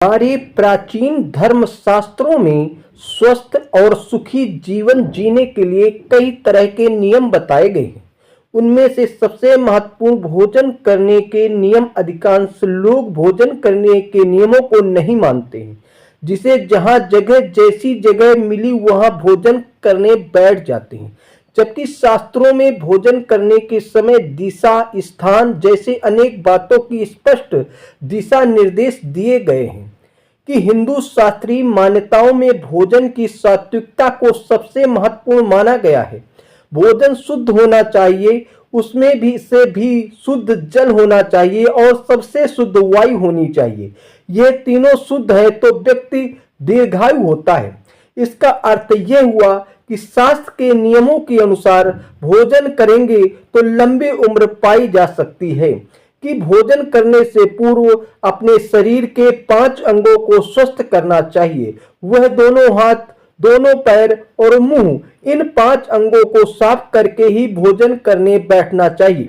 हमारे प्राचीन धर्म शास्त्रों में स्वस्थ और सुखी जीवन जीने के लिए कई तरह के नियम बताए गए हैं। उनमें से सबसे महत्वपूर्ण भोजन करने के नियम। अधिकांश लोग भोजन करने के नियमों को नहीं मानते हैं, जिसे जहां जगह जैसी जगह मिली वहां भोजन करने बैठ जाते हैं। जबकि शास्त्रों में भोजन करने के समय दिशा, स्थान जैसे अनेक बातों की स्पष्ट दिशा निर्देश दिए गए हैं। कि हिंदू शास्त्रीय मान्यताओं में भोजन की सात्विकता को सबसे महत्वपूर्ण माना गया है। भोजन शुद्ध होना चाहिए, उसमें भी शुद्ध जल होना चाहिए और सबसे शुद्ध वायु होनी चाहिए। ये तीनों शुद्ध है तो व्यक्ति दीर्घायु होता है। इसका अर्थ यह हुआ कि शास्त्र के नियमों के अनुसार भोजन करेंगे तो लंबी उम्र पाई जा सकती है। कि भोजन करने से पूर्व अपने शरीर के 5 अंगों को स्वस्थ करना चाहिए। वह दोनों हाथ, दोनों पैर और मुंह, इन 5 अंगों को साफ करके ही भोजन करने बैठना चाहिए।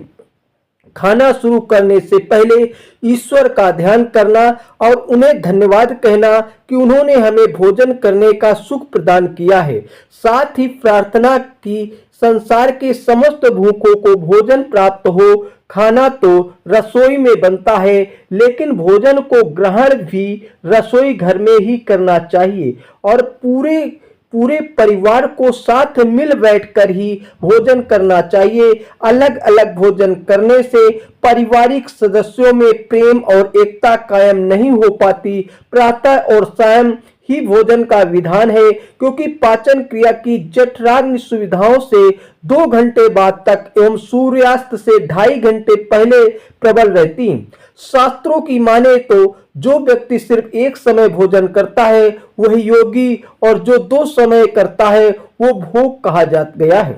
खाना शुरू करने से पहले ईश्वर का ध्यान करना और उन्हें धन्यवाद कहना कि उन्होंने हमें भोजन करने का सुख प्रदान किया है। साथ ही प्रार्थना की संसार के समस्त भूखों को भोजन प्राप्त हो। खाना तो रसोई में बनता है, लेकिन भोजन को ग्रहण भी रसोई घर में ही करना चाहिए और पूरे परिवार को साथ मिल बैठकर ही भोजन करना चाहिए। अलग अलग भोजन करने से पारिवारिक सदस्यों में प्रेम और एकता कायम नहीं हो पाती। प्रातः और शाम ही भोजन का विधान है, क्योंकि पाचन क्रिया की जठराग्नि सुविधाओं से 2 घंटे बाद तक एवं सूर्यास्त से 2.5 घंटे पहले प्रबल रहती। शास्त्रों की माने तो जो व्यक्ति सिर्फ एक समय भोजन करता है वह योगी, और जो 2 समय करता है वो भोग कहा जा गया है।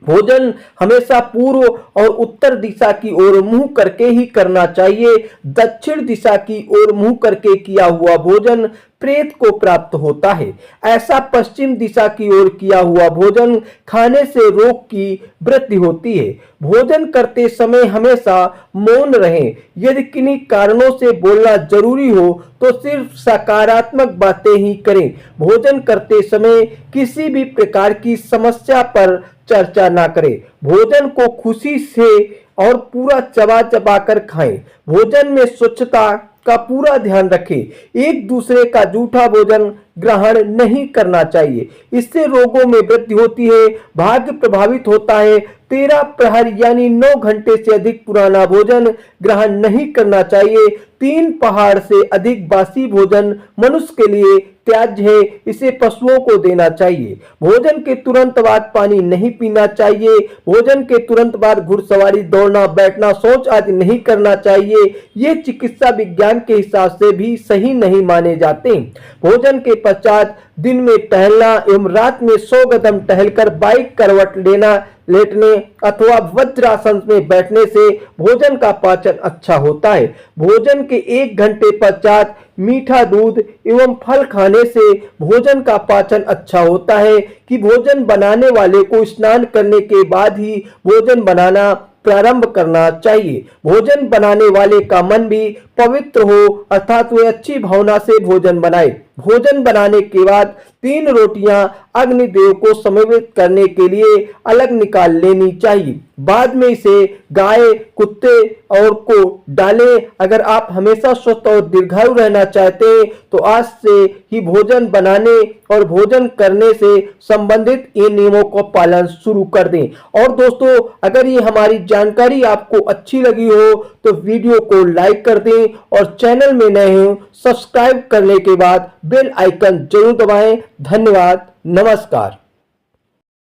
भोजन हमेशा पूर्व और उत्तर दिशा की ओर मुंह करके ही करना चाहिए। दक्षिण दिशा की ओर मुंह करके किया हुआ भोजन प्रेत को प्राप्त होता है। ऐसा पश्चिम दिशा की ओर किया हुआ भोजन खाने से रोग की वृद्धि होती है। भोजन करते समय हमेशा मौन रहें। यदि किन्हीं कारणों से बोलना जरूरी हो तो सिर्फ सकारात्मक बातें ही करें। भोजन करते समय किसी भी प्रकार की समस्या पर चर्चा ना करें। भोजन को खुशी से और पूरा चबा चबा कर खाएं। भोजन में स्वच्छता का पूरा ध्यान रखें। एक दूसरे का जूठा भोजन ग्रहण नहीं करना चाहिए, इससे रोगों में वृद्धि होती है, भाग्य प्रभावित होता है। 13 प्रहर यानी 9 घंटे से अधिक पुराना भोजन ग्रहण नहीं करना चाहिए। 3 पहाड़ से अधिक बासी भोजन मनुष्य के लिए त्याज्य है, इसे पशुओं को देना चाहिए। भोजन के तुरंत बाद पानी नहीं पीना चाहिए। भोजन के तुरंत बाद घुड़सवारी, दौड़ना, बैठना, शौच आदि नहीं करना चाहिए। ये चिकित्सा विज्ञान के हिसाब से भी सही नहीं माने जाते। भोजन के पश्चात दिन में टहलना एवं रात में 100 कदम टहलकर बाइक करवट लेटने अथवा वज्रासन में बैठने से भोजन का पाचन अच्छा होता है। भोजन के 1 घंटे पश्चात मीठा दूध एवं फल खाने से भोजन का पाचन अच्छा होता है। कि भोजन बनाने वाले को स्नान करने के बाद ही भोजन बनाना प्रारंभ करना चाहिए। भोजन बनाने वाले का मन भी पवित्र हो, अर्थात वे अच्छी भावना से भोजन बनाए। भोजन बनाने के बाद 3 रोटियां अग्निदेव को समर्पित करने के लिए अलग निकाल लेनी चाहिए। बाद में इसे गाय, कुत्ते और को डालें। अगर आप हमेशा स्वस्थ और दीर्घायु रहना चाहते हैं तो आज से ही भोजन बनाने और भोजन करने से संबंधित ये नियमों का पालन शुरू कर दें। और दोस्तों, अगर ये हमारी जानकारी आपको अच्छी लगी हो तो वीडियो को लाइक कर दें और चैनल में नए हो सब्सक्राइब करने के बाद बेल आइकन जरूर दबाएं। धन्यवाद, नमस्कार।